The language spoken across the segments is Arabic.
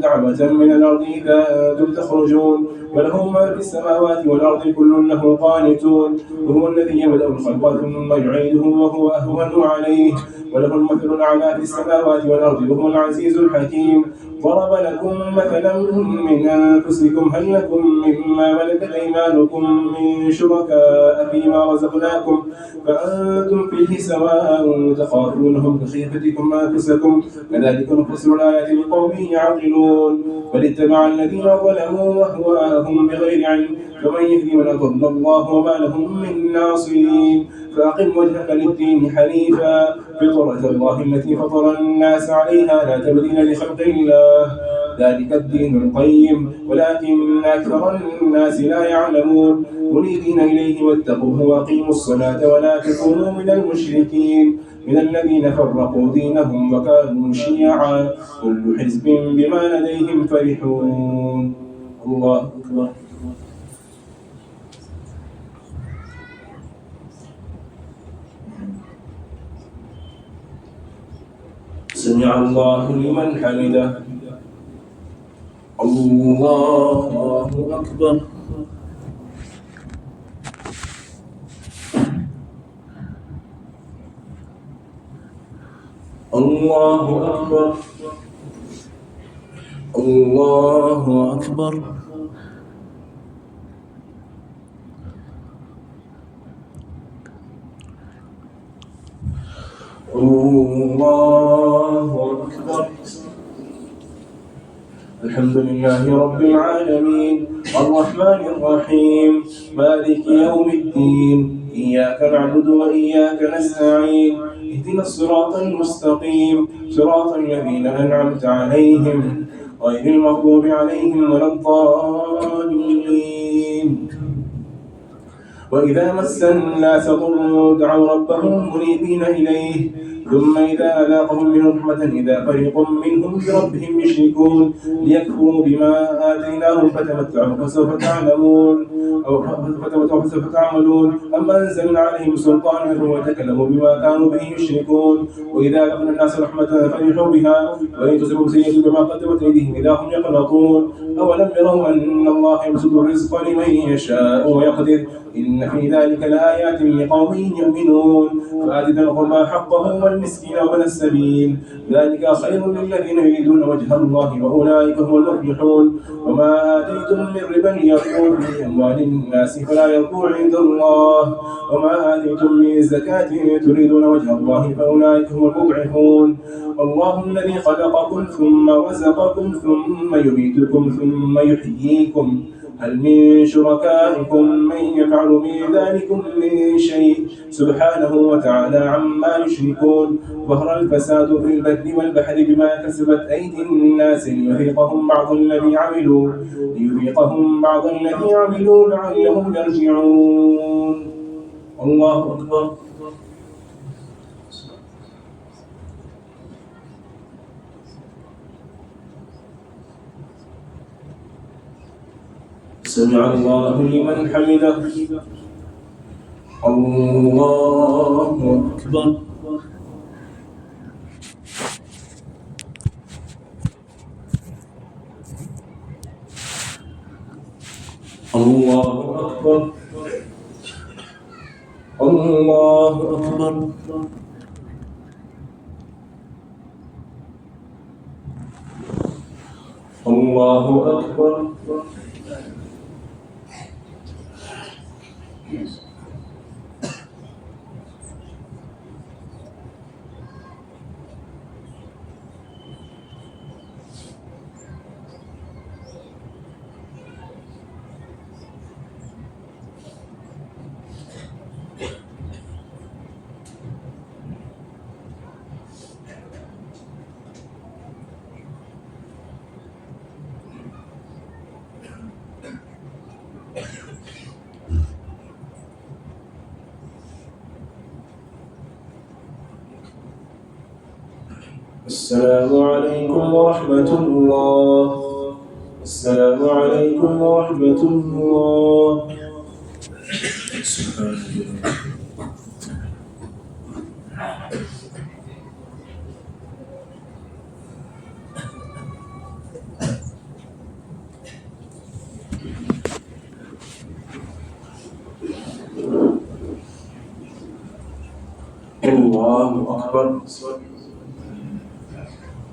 دعوة من الأرض إذا أنتم تخرجون وله ما في السماوات والأرض كل له قانتون وهو الذي يبدأ الخلق ثم يعيده وهو أهون عليه وله المثل الأعلى في السماوات والأرض وهو العزيز الحكيم ضرب لكم مثلا من أنفسكم هل لكم مما ملكت أيمانكم من شركاء فيما رزقناكم فأنتم فيه سواء تخافونهم كخيفتكم أنفسكم كذلك نفسر الآيات لقوم يعقلون بل اتبع الذين ظلموا أهواءهم بغير علم فمن يهدي من أضل الله وما لهم من ناصرين فأقم وجهك للدين حنيفا فطرة الله التي فطر الناس عليها لا تبديل لخلق الله ذلك الدين القيم ولكن أكثر الناس لا يعلمون منيبين إليه واتقوه وأقيموا الصلاة ولا تكونوا من المشركين من الذين فرقوا دينهم وكانوا شيعا كل حزب بما لديهم فرحون الله أكبر سمع الله لمن حمده الله أكبر الله أكبر الله أكبر الله أكبر الحمد لله رب العالمين الرحمن الرحيم مالك يوم الدين إياك نعبد وإياك نستعين اهدنا الصراط المستقيم صراط الذين أنعمت عليهم غير المغضوب عليهم ولا الضالين وإذا مس الناس ضر دعوا ربهم منيبين إليه ثم إذا أذاقهم منه رحمة إذا فريق منهم بربهم يشركون ليكفروا بما آتيناهم فتمتعوا فسوف تعلمون فسوف تعملون أما أنزلنا عليهم سلطان فهو يتكلموا بما كانوا به يشركون وإذا أذقنا الناس رحمة فرحوا بها وإن تصبهم سيئة بما قدمت أيديهم إذا هم يقنطون أولم يروا أن الله يبسط الرزق لمن يشاء ويقدر إن في ذلك لآيات لقوم يؤمنون فآت ذا القربى حقه والمسكين وابن السبيل ذلك خير للذين يريدون وجه الله وأولئك هم المفلحون وما آتيتم من ربا ليربو في أموال الناس فلا يربو عند الله وما آتيتم من زكاة تريدون وجه الله فأولئك هم المضعفون الله الذي خلقكم ثم رزقكم ثم يميتكم ثم يحييكم هل من شركائكم من يفعل من ذلكم من شيء سبحانه وتعالى عما يشركون ظهر الفساد في البر والبحر بما كسبت أيدي الناس ليذيقهم بعض الذي عملوا لعلهم يرجعون الله أكبر سمع الله لمن حمده الله أكبر الله أكبر الله أكبر الله أكبر السلام عليكم ورحمة الله السلام عليكم ورحمة الله سبحان الله الله أكبر.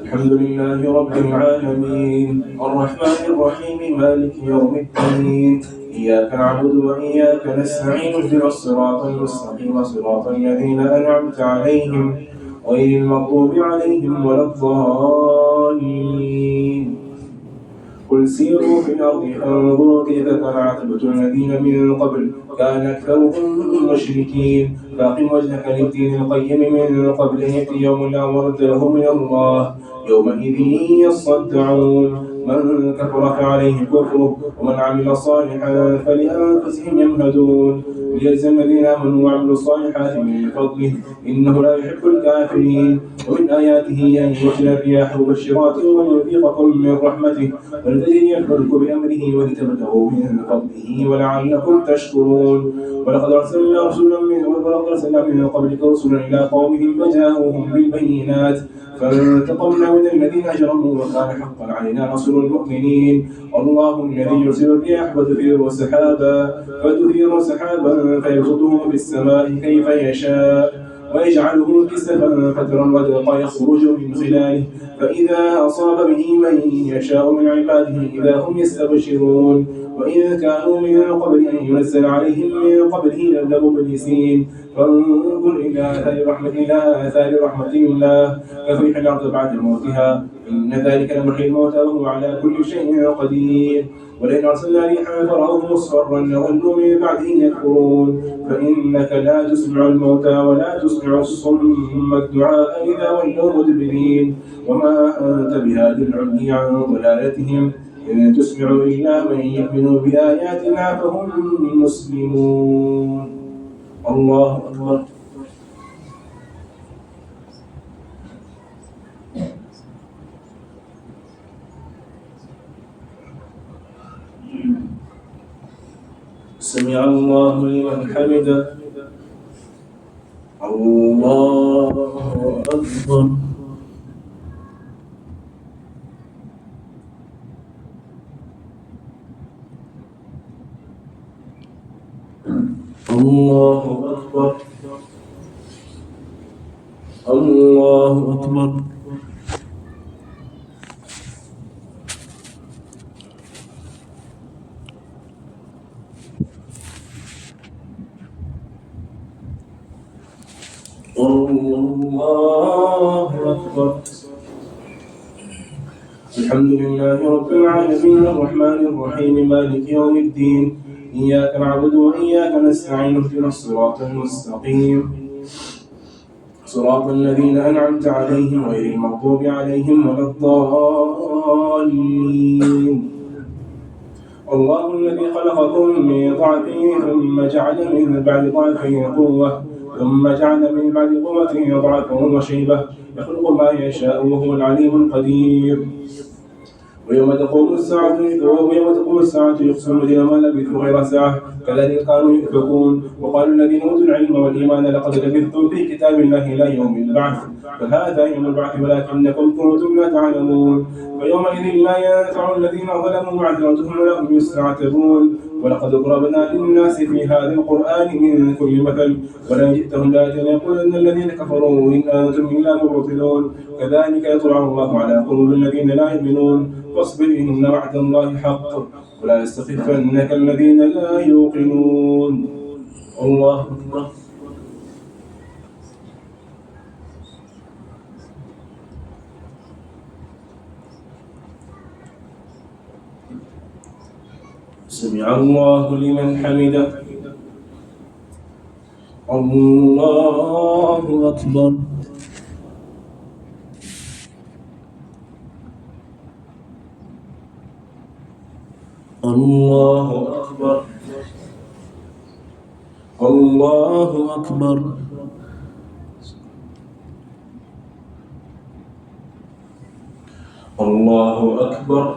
الحمد لله رب العالمين الرحمن الرحيم مالك يوم الدين إياك نعبد وإياك نستعين اهدنا الصراط المستقيم صراط الذين أنعمت عليهم غير المغضوب عليهم ولا الضالين. قل سيروا في الأرض فانظروا كيف كان عاقبة الذين من قبل كان أكثرهم مشركين فأقم وجهك للدين القيم من قبل أن يأتي يوم لا مرد له من الله يومئذ يصدعون من كفر فعليه كفره ومن عمل صالحا فلأنفسهم يمهدون ليجزي الذين آمنوا وعملوا الصالحات من فضله إنه لا يحب الكافرين. ومن آياته أن يرسل الرياح مبشرات وليذيقكم من رحمته ولتجري الفلك بأمره ولتبتغوا من فضله ولعلكم تشكرون. ولقد أرسلنا من قبلك رسلا إلى قومهم فجاءوهم بالبينات فانتقمنا من الذين أجرموا وكان حقا علينا نصر المؤمنين. الله الذي يرسل الرياح فتثير سحابا فيبسطه في السماء كيف يشاء ويجعله كسفا فترى الودق يخرج من خلاله فإذا أصاب به من يشاء من عباده إذا هم يستبشرون. وإن كانوا من قبل أن ينزل عليهم من قبله لمبلسين. فانظر إلى آثار رحمة الله كيف الأرض بعد موتها إن ذلك لمحيي الموتى وهو على كل شيء قدير. ولئن أرسلنا ريحا فرأوه مصفرا لظلوا من بعده يكفرون. فإنك لا تسمع الموتى ولا تسمع الصم الدعاء إذا ولوا مدبرين. وما أنت بهاد العمي عن ضلالتهم إن تسمع إلا من يؤمن بآياتنا فهم مسلمون. الله أكبر. سمع الله لمن حمده. الله أكبر. الله أكبر. الله أكبر. الله أكبر. الحمد لله رب العالمين الرحمن الرحيم مالك يوم الدين إياك نعبد وإياك نستعين اهدنا الصراط المستقيم صراط الذين أنعمت عليهم غير المغضوب عليهم ولا الضالين. الله الذي خلقكم من ضعف ثم جعل من بعد ضعف قوة ثم جعل من بعد قوة ضعفا وشيبة يخلق ما يشاء وهو العليم القدير. ويوم تقوم الساعة يقسم الذين ما لبثوا غير ساعة كذلك كانوا يؤفكون. وقال الذين أوتوا العلم والإيمان لقد لبثتم في كتاب الله إلى يوم البعث فهذا يوم البعث ولكنكم كنتم لا تعلمون. فيومئذ لا ينفع الذين ظلموا معذرتهم ولا هم يستعتبون. ولقد ضربنا للناس في هذا القرآن من كل مثل ولئن جئتهم بآية ليقولن الذين كفروا إن أنتم إلا مبطلون. كذلك يطلع الله على قلوب الذين لا يؤمنون فاصبر إن وعد الله حق ولا يستخفنك الذين لا يوقنون. الله أكبر. سمع الله لمن حمده. الله أكبر. الله أكبر. الله أكبر. الله أكبر.